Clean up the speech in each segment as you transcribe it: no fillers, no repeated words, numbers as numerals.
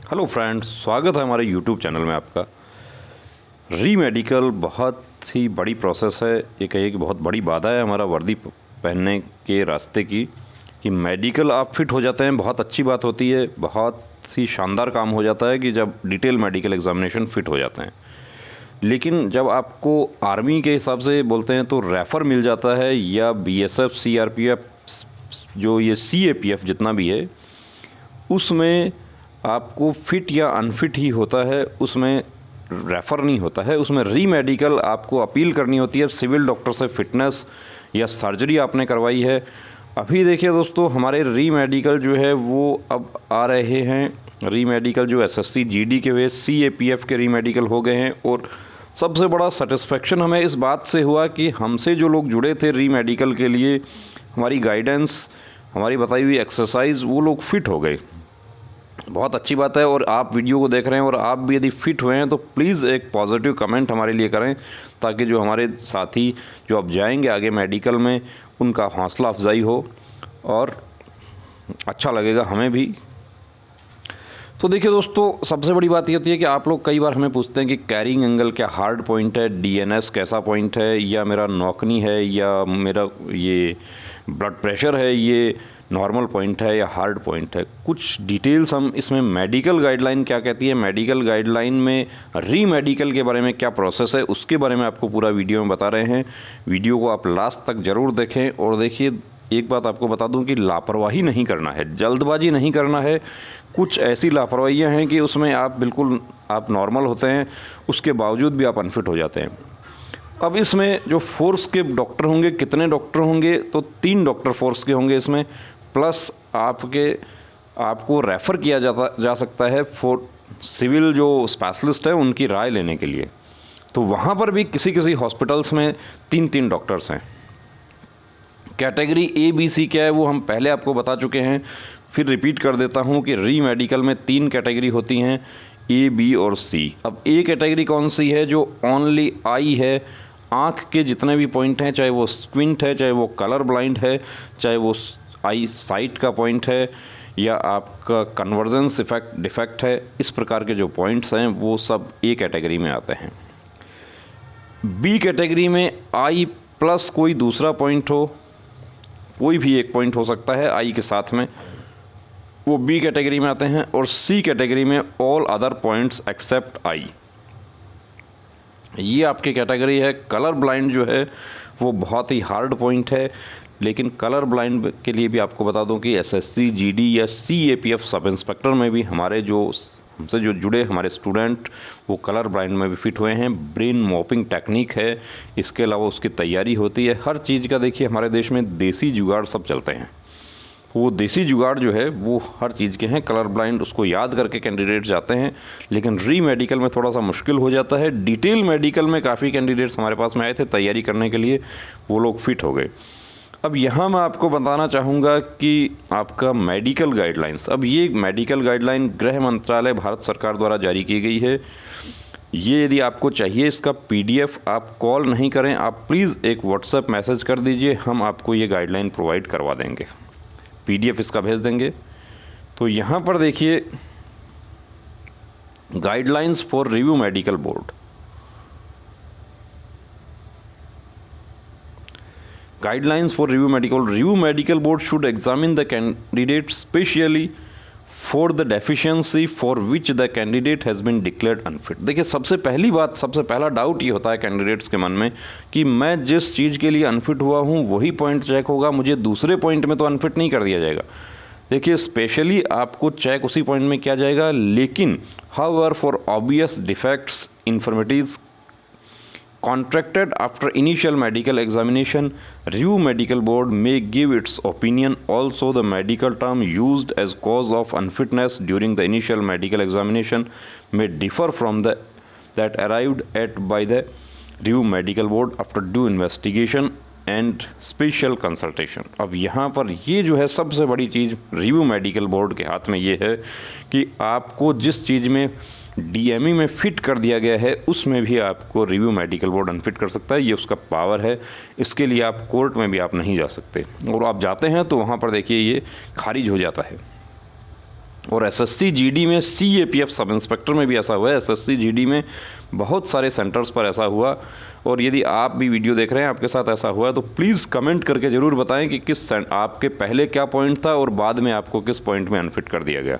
Hello friends, स्वागत है हमारे यूट्यूब चैनल में आपका। री मेडिकल बहुत ही बड़ी प्रोसेस है। ये कहिए कि बहुत बड़ी बाधा है हमारा वर्दी पहनने के रास्ते की, कि मेडिकल आप फिट हो जाते हैं, बहुत अच्छी बात होती है, बहुत ही शानदार काम हो जाता है कि जब डिटेल मेडिकल एग्जामिनेशन फिट हो जाते हैं। लेकिन जब आपको आर्मी के हिसाब से बोलते हैं तो रेफ़र मिल जाता है, या बीएसएफ, सीआरपीएफ, जो ये सीएपीएफ जितना भी है, उसमें आपको फिट या अनफिट ही होता है, उसमें रेफ़र नहीं होता है। उसमें री मेडिकल आपको अपील करनी होती है सिविल डॉक्टर से, फिटनेस या सर्जरी आपने करवाई है। अभी देखिए दोस्तों, हमारे री मेडिकल जो है वो अब आ रहे हैं। री मेडिकल जो एसएससी जीडी के हुए, सीएपीएफ के री मेडिकल हो गए हैं। और सबसे बड़ा सेटिस्फेक्शन हमें इस बात से हुआ कि हमसे जो लोग जुड़े थे री मेडिकल के लिए, हमारी गाइडेंस, हमारी बताई हुई एक्सरसाइज, वो लोग फिट हो गए। बहुत अच्छी बात है। और आप वीडियो को देख रहे हैं और आप भी यदि फिट हुए हैं तो प्लीज़ एक पॉजिटिव कमेंट हमारे लिए करें, ताकि जो हमारे साथी जो अब जाएंगे आगे मेडिकल में, उनका हौसला अफजाई हो और अच्छा लगेगा हमें भी। तो देखिए दोस्तों, सबसे बड़ी बात ये होती है कि आप लोग कई बार हमें पूछते हैं कि कैरिंग एंगल क्या हार्ड पॉइंट है, डीएनएस कैसा पॉइंट है, या मेरा नौकनी है, या मेरा ये ब्लड प्रेशर है, ये नॉर्मल पॉइंट है या हार्ड पॉइंट है। कुछ डिटेल्स हम इसमें मेडिकल गाइडलाइन क्या कहती है, मेडिकल गाइडलाइन में री मेडिकल के बारे में क्या प्रोसेस है, उसके बारे में आपको पूरा वीडियो में बता रहे हैं। वीडियो को आप लास्ट तक ज़रूर देखें। और देखिए, एक बात आपको बता दूं कि लापरवाही नहीं करना है, जल्दबाजी नहीं करना है। कुछ ऐसी लापरवाहियां हैं कि उसमें आप नॉर्मल होते हैं, उसके बावजूद भी आप अनफिट हो जाते हैं। अब इसमें जो फोर्स के डॉक्टर होंगे, कितने डॉक्टर होंगे, तो 3 डॉक्टर फोर्स के होंगे इसमें, प्लस आपको रेफ़र किया जा सकता है सिविल जो स्पेशलिस्ट है उनकी राय लेने के लिए। तो वहाँ पर भी किसी हॉस्पिटल्स में 3-3 डॉक्टर्स हैं। कैटेगरी ए बी सी क्या है वो हम पहले आपको बता चुके हैं, फिर रिपीट कर देता हूँ कि री मेडिकल में 3 कैटेगरी होती हैं, ए, बी और सी। अब ए कैटेगरी कौन सी है? जो ओनली आई है, आँख के जितने भी पॉइंट हैं, चाहे वो स्क्विंट है, चाहे वो कलर ब्लाइंड है, चाहे वो आई साइट का पॉइंट है, या आपका कन्वर्जेंस डिफेक्ट है, इस प्रकार के जो पॉइंट्स हैं वो सब ए कैटेगरी में आते हैं। बी कैटेगरी में आई प्लस कोई दूसरा पॉइंट हो, कोई भी एक पॉइंट हो सकता है आई के साथ में, वो बी कैटेगरी में आते हैं। और सी कैटेगरी में ऑल अदर पॉइंट्स एक्सेप्ट आई, ये आपकी कैटेगरी है। कलर ब्लाइंड जो है वो बहुत ही हार्ड पॉइंट है, लेकिन कलर ब्लाइंड के लिए भी आपको बता दूं कि एसएससी जीडी या सीएपीएफ सब इंस्पेक्टर में भी हमसे जो जुड़े हमारे स्टूडेंट, वो कलर ब्लाइंड में भी फिट हुए हैं। ब्रेन मॉपिंग टेक्निक है, इसके अलावा उसकी तैयारी होती है हर चीज़ का। देखिए, हमारे देश में देसी जुगाड़ सब चलते हैं, वो देसी जुगाड़ जो है वो हर चीज़ के हैं। कलर ब्लाइंड उसको याद करके कैंडिडेट जाते हैं, लेकिन री मेडिकल में थोड़ा सा मुश्किल हो जाता है। डिटेल मेडिकल में काफ़ी कैंडिडेट्स हमारे पास में आए थे तैयारी करने के लिए, वो लोग फिट हो गए। अब यहाँ मैं आपको बताना चाहूँगा कि आपका मेडिकल गाइडलाइंस, अब ये मेडिकल गाइडलाइन गृह मंत्रालय भारत सरकार द्वारा जारी की गई है। ये यदि आपको चाहिए इसका पीडीएफ, आप कॉल नहीं करें, आप प्लीज़ एक व्हाट्सएप मैसेज कर दीजिए, हम आपको ये गाइडलाइन प्रोवाइड करवा देंगे, पीडीएफ इसका भेज देंगे। तो यहाँ पर देखिए, guidelines for review medical board. Guidelines for review medical board should examine the candidate specially for the deficiency for which the candidate has been declared unfit। देखिए, सबसे पहला डाउट ये होता है कैंडिडेट्स के मन में कि मैं जिस चीज़ के लिए अनफिट हुआ हूँ वही पॉइंट चेक होगा, मुझे दूसरे पॉइंट में तो अनफिट नहीं कर दिया जाएगा। देखिए, स्पेशली आपको चेक उसी पॉइंट में किया जाएगा, लेकिन however for obvious defects, infirmities contracted after initial medical examination, review medical board may give its opinion. Also, the medical term used as cause of unfitness during the initial medical examination may differ from that arrived at by the review medical board after due investigation and special consultation. अब यहाँ पर ये जो है सबसे बड़ी चीज़ review medical board के हाथ में ये है कि आपको जिस चीज़ में डीएमई में फिट कर दिया गया है उसमें भी आपको रिव्यू मेडिकल बोर्ड अनफिट कर सकता है, ये उसका पावर है। इसके लिए आप कोर्ट में भी आप नहीं जा सकते, और आप जाते हैं तो वहाँ पर देखिए ये खारिज हो जाता है। और एसएससी जीडी में सीएपीएफ सब इंस्पेक्टर में भी ऐसा हुआ है, एसएससी जीडी में बहुत सारे सेंटर्स पर ऐसा हुआ। और यदि आप भी वीडियो देख रहे हैं, आपके साथ ऐसा हुआ है, तो प्लीज़ कमेंट करके ज़रूर बताएं कि आपके पहले क्या पॉइंट था और बाद में आपको किस पॉइंट में अनफिट कर दिया गया।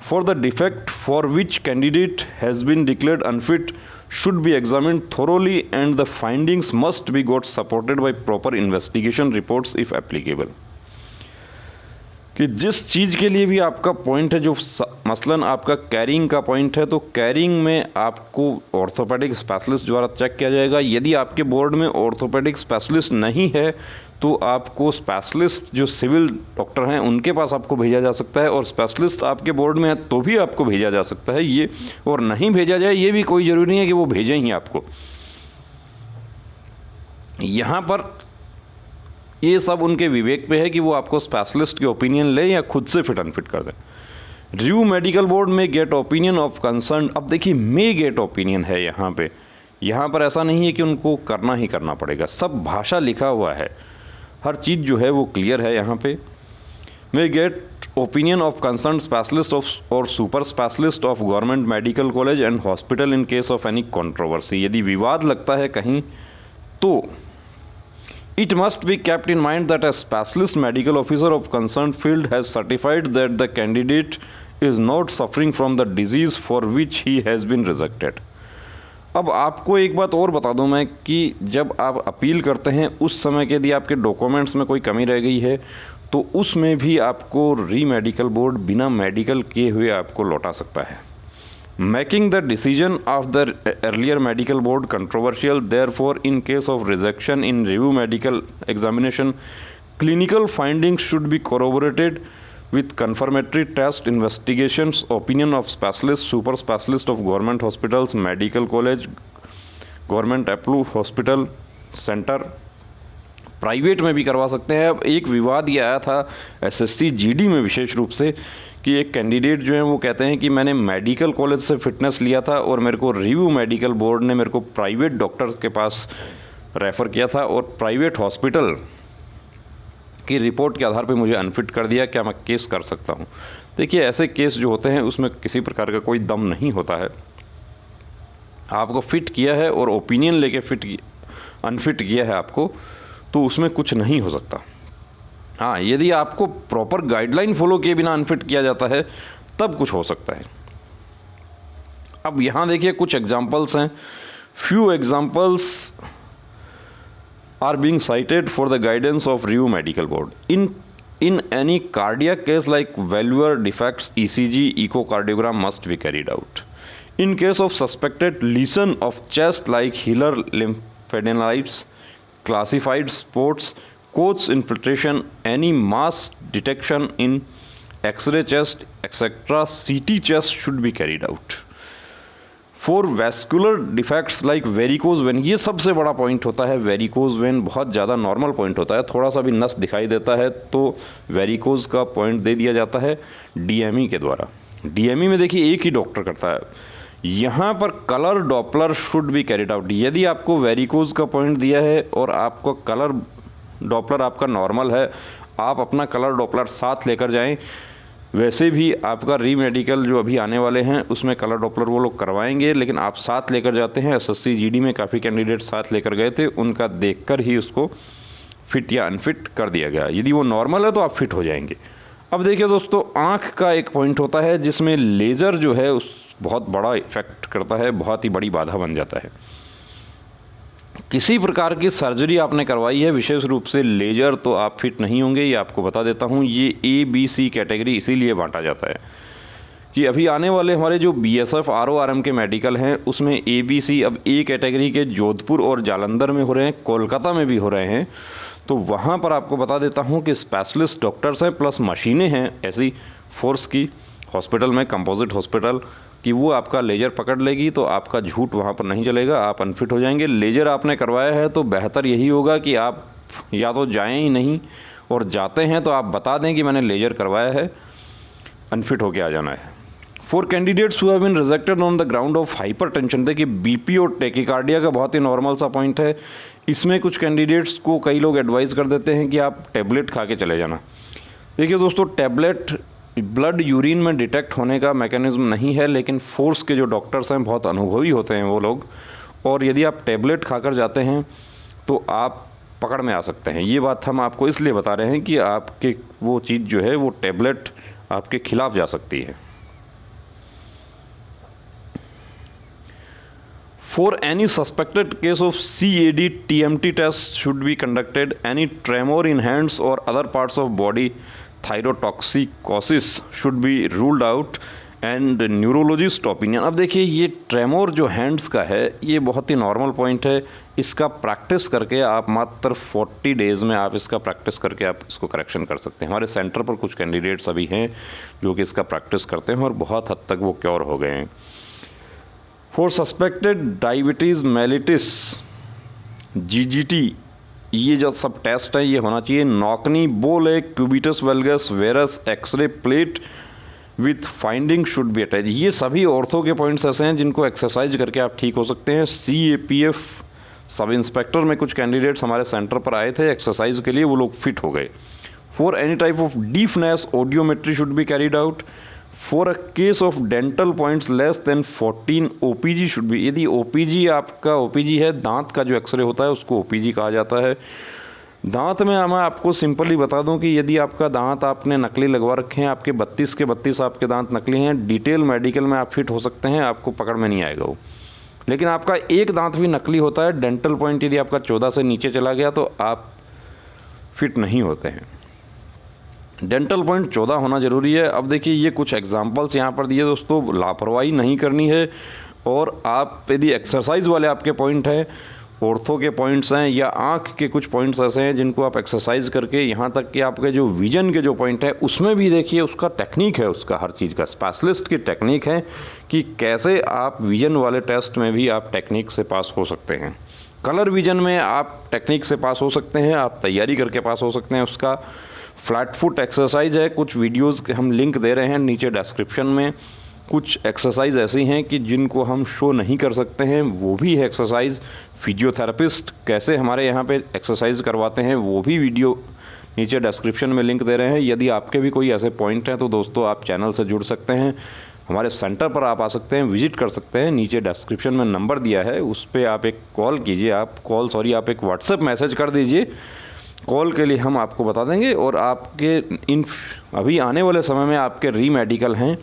For the defect for which candidate has been declared unfit should be examined thoroughly and the findings must be got supported by proper investigation reports if applicable। कि जिस चीज़ के लिए भी आपका पॉइंट है, जो मसलन आपका कैरिंग का पॉइंट है, तो कैरिंग में आपको ऑर्थोपेडिक स्पेशलिस्ट द्वारा चेक किया जाएगा। यदि आपके बोर्ड में ऑर्थोपेडिक स्पेशलिस्ट नहीं है तो आपको स्पेशलिस्ट जो सिविल डॉक्टर हैं उनके पास आपको भेजा जा सकता है, और स्पेशलिस्ट आपके बोर्ड में है तो भी आपको भेजा जा सकता है ये, और नहीं भेजा जाए ये भी कोई ज़रूरी नहीं है कि वो भेजें ही आपको। यहाँ पर ये सब उनके विवेक पे है कि वो आपको स्पेशलिस्ट की ओपिनियन ले या खुद से फिट अनफिट कर दें। रिव्यू मेडिकल बोर्ड में गेट ओपिनियन ऑफ कंसर्न। अब देखिए मे गेट ओपिनियन है यहाँ पर ऐसा नहीं है कि उनको करना ही करना पड़ेगा, सब भाषा लिखा हुआ है, हर चीज़ जो है वो क्लियर है यहाँ पे। May get opinion of concern specialist of और super specialist of government medical college and hospital in case of any controversy. यदि विवाद लगता है कहीं तो it must be kept in mind that a specialist medical officer of concerned field has certified that the candidate is not suffering from the disease for which he has been rejected। अब आपको एक बात और बता दूं मैं कि जब आप अपील करते हैं उस समय के यदि आपके डॉक्यूमेंट्स में कोई कमी रह गई है तो उसमें भी आपको री मेडिकल बोर्ड बिना मेडिकल किए हुए आपको लौटा सकता है। Making the decision of the earlier medical board controversial, therefore in case of rejection in review medical examination, clinical findings should be corroborated with confirmatory test investigations, opinion of specialist, super specialist of government hospitals, medical college, government approved hospital center, private में भी करवा सकते हैं। अब एक विवाद ये आया था एसएससी जीडी में विशेष रूप से कि एक कैंडिडेट जो है वो कहते हैं कि मैंने मेडिकल कॉलेज से फिटनेस लिया था और मेरे को रिव्यू मेडिकल बोर्ड ने मेरे को प्राइवेट डॉक्टर के पास रेफ़र किया था और प्राइवेट हॉस्पिटल की रिपोर्ट के आधार पे मुझे अनफिट कर दिया, क्या मैं केस कर सकता हूँ? देखिए ऐसे केस जो होते हैं उसमें किसी प्रकार का कोई दम नहीं होता है। आपको फिट किया है और ओपिनियन लेके अनफिट किया है आपको, तो उसमें कुछ नहीं हो सकता। हाँ, यदि आपको प्रॉपर गाइडलाइन फॉलो किए बिना अनफिट किया जाता है तब कुछ हो सकता है। अब यहाँ देखिए कुछ एग्जांपल्स हैं। Few examples are being cited for the guidance of review medical board in any cardiac case like valvular defects, ECG, echocardiogram must be carried out. In case of suspected lesion of chest like hilar lymphadenolitis, classified sports, coach infiltration, any mass detection in X-ray chest, etc., CT chest should be carried out. For vascular defects like varicose vein, ये सबसे बड़ा point होता है। Varicose vein बहुत ज़्यादा normal point होता है, थोड़ा सा भी नस दिखाई देता है तो वेरिकोज का पॉइंट दे दिया जाता है डीएमई के द्वारा। डीएमई में देखिए एक ही डॉक्टर करता है। यहाँ पर colour Doppler should be carried out. यदि आपको वेरिकोज का पॉइंट दिया है और आपको कलर डॉपलर आपका नॉर्मल है, आप अपना कलर डॉपलर साथ लेकर जाएं। वैसे भी आपका री मेडिकल जो अभी आने वाले हैं उसमें कलर डॉपलर वो लोग करवाएंगे, लेकिन आप साथ लेकर जाते हैं। एसएससी जीडी में काफ़ी कैंडिडेट साथ लेकर गए थे, उनका देखकर ही उसको फिट या अनफिट कर दिया गया। यदि वो नॉर्मल है तो आप फिट हो जाएंगे। अब देखिए दोस्तों, आँख का एक पॉइंट होता है जिसमें लेज़र जो है उस बहुत बड़ा इफेक्ट करता है, बहुत ही बड़ी बाधा बन जाता है। किसी प्रकार की सर्जरी आपने करवाई है विशेष रूप से लेजर, तो आप फिट नहीं होंगे। ये आपको बता देता हूँ, ये ABC कैटेगरी इसीलिए बांटा जाता है कि अभी आने वाले हमारे जो BSF RORM के मेडिकल हैं उसमें ABC अब A कैटेगरी के जोधपुर और जालंधर में हो रहे हैं, कोलकाता में भी हो रहे हैं। तो वहाँ पर आपको बता देता हूँ कि स्पेशलिस्ट डॉक्टर्स हैं प्लस मशीनें हैं ऐसी फोर्स की हॉस्पिटल में, कंपोजिट हॉस्पिटल, कि वो आपका लेजर पकड़ लेगी तो आपका झूठ वहाँ पर नहीं चलेगा, आप अनफिट हो जाएंगे। लेजर आपने करवाया है तो बेहतर यही होगा कि आप या तो जाएं ही नहीं, और जाते हैं तो आप बता दें कि मैंने लेजर करवाया है, अनफिट होके आ जाना है। For candidates who have been rejected on the ground of hypertension, देखिए BP और टेकिकार्डिया का बहुत ही नॉर्मल सा पॉइंट है। इसमें कुछ कैंडिडेट्स को कई लोग एडवाइस कर देते हैं कि आप टैबलेट खा के चले जाना। देखिए दोस्तों, टैबलेट ब्लड यूरिन में डिटेक्ट होने का मैकेनिज़्म नहीं है, लेकिन फोर्स के जो डॉक्टर्स हैं बहुत अनुभवी होते हैं वो लोग, और यदि आप टैबलेट खाकर जाते हैं तो आप पकड़ में आ सकते हैं। ये बात हम आपको इसलिए बता रहे हैं कि आपके वो चीज़ जो है वो टैबलेट आपके खिलाफ जा सकती है। For any suspected case of CAD, TMT test should be conducted. Any tremor in hands or other parts of body, thyrotoxicosis should be ruled out and neurologist opinion। अब देखिए, ये ट्रेमोर जो हैंड्स का है ये बहुत ही नॉर्मल पॉइंट है। इसका प्रैक्टिस करके आप मात्र 40 डेज़ में आप इसका प्रैक्टिस करके आप इसको करेक्शन कर सकते हैं। हमारे सेंटर पर कुछ कैंडिडेट्स अभी हैं जो कि इसका प्रैक्टिस करते हैं और बहुत हद तक वो क्योर हो गए हैं। फॉर सस्पेक्टेड डायबिटीज़ मेलिटिस, GGT, ये जो सब टेस्ट है ये होना चाहिए। नॉकनी, बोले, cubitus valgus, varus, x ray plate with finding should be attach. ये सभी ऑर्थो के पॉइंट्स ऐसे हैं जिनको एक्सरसाइज करके आप ठीक हो सकते हैं। CAPF सब इंस्पेक्टर में कुछ कैंडिडेट्स हमारे सेंटर पर आए थे एक्सरसाइज के लिए, वो लोग फिट हो गए। For any type of deafness, audiometry should be carried out. For a case of dental points less than 14, OPG should be. यदि OPG आपका OPG है, दांत का जो एक्सरे होता है उसको OPG कहा जाता है। दांत में मैं आपको सिंपली बता दूं कि यदि आपका दांत आपने नकली लगवा रखे हैं, आपके 32 के 32 आपके दांत नकली हैं, डिटेल मेडिकल में आप फिट हो सकते हैं, आपको पकड़ में नहीं आएगा वो। लेकिन आपका एक दांत भी नकली होता है, डेंटल पॉइंट यदि आपका 14 से नीचे चला गया तो आप फिट नहीं होते हैं। डेंटल पॉइंट 14 होना ज़रूरी है। अब देखिए, ये कुछ एग्जांपल्स यहाँ पर दिए दोस्तों, लापरवाही नहीं करनी है। और आप यदि एक्सरसाइज वाले आपके पॉइंट हैं, ऑर्थो के पॉइंट्स हैं, या आँख के कुछ पॉइंट्स ऐसे हैं जिनको आप एक्सरसाइज करके, यहाँ तक कि आपके जो विजन के जो पॉइंट है उसमें भी देखिए उसका टेक्निक है, उसका हर चीज़ का स्पेशलिस्ट की टेक्निक है कि कैसे आप विजन वाले टेस्ट में भी आप टेक्निक से पास हो सकते हैं। कलर विजन में आप टेक्निक से पास हो सकते हैं, आप तैयारी करके पास हो सकते हैं। उसका फ्लैट फुट एक्सरसाइज है, कुछ वीडियोज़ के हम लिंक दे रहे हैं नीचे डिस्क्रिप्शन में। कुछ एक्सरसाइज ऐसी हैं कि जिनको हम शो नहीं कर सकते हैं, वो भी है एक्सरसाइज। फिजियोथेरेपिस्ट कैसे हमारे यहाँ पे एक्सरसाइज करवाते हैं वो भी वीडियो नीचे डिस्क्रिप्शन में लिंक दे रहे हैं। यदि आपके भी कोई ऐसे पॉइंट हैं तो दोस्तों आप चैनल से जुड़ सकते हैं, हमारे सेंटर पर आप आ सकते हैं, विजिट कर सकते हैं। नीचे डिस्क्रिप्शन में नंबर दिया है, उस पर आप एक कॉल कीजिए, आप एक व्हाट्सएप मैसेज कर दीजिए। कॉल के लिए हम आपको बता देंगे। और आपके अभी आने वाले समय में आपके री मेडिकल हैं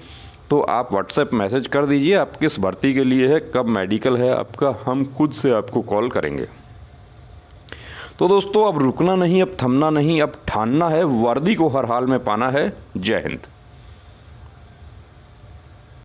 तो आप व्हाट्सएप मैसेज कर दीजिए, आप किस भर्ती के लिए है, कब मेडिकल है आपका, हम खुद से आपको कॉल करेंगे। तो दोस्तों, अब रुकना नहीं, अब थमना नहीं, अब ठानना है, वर्दी को हर हाल में पाना है। जय हिंद।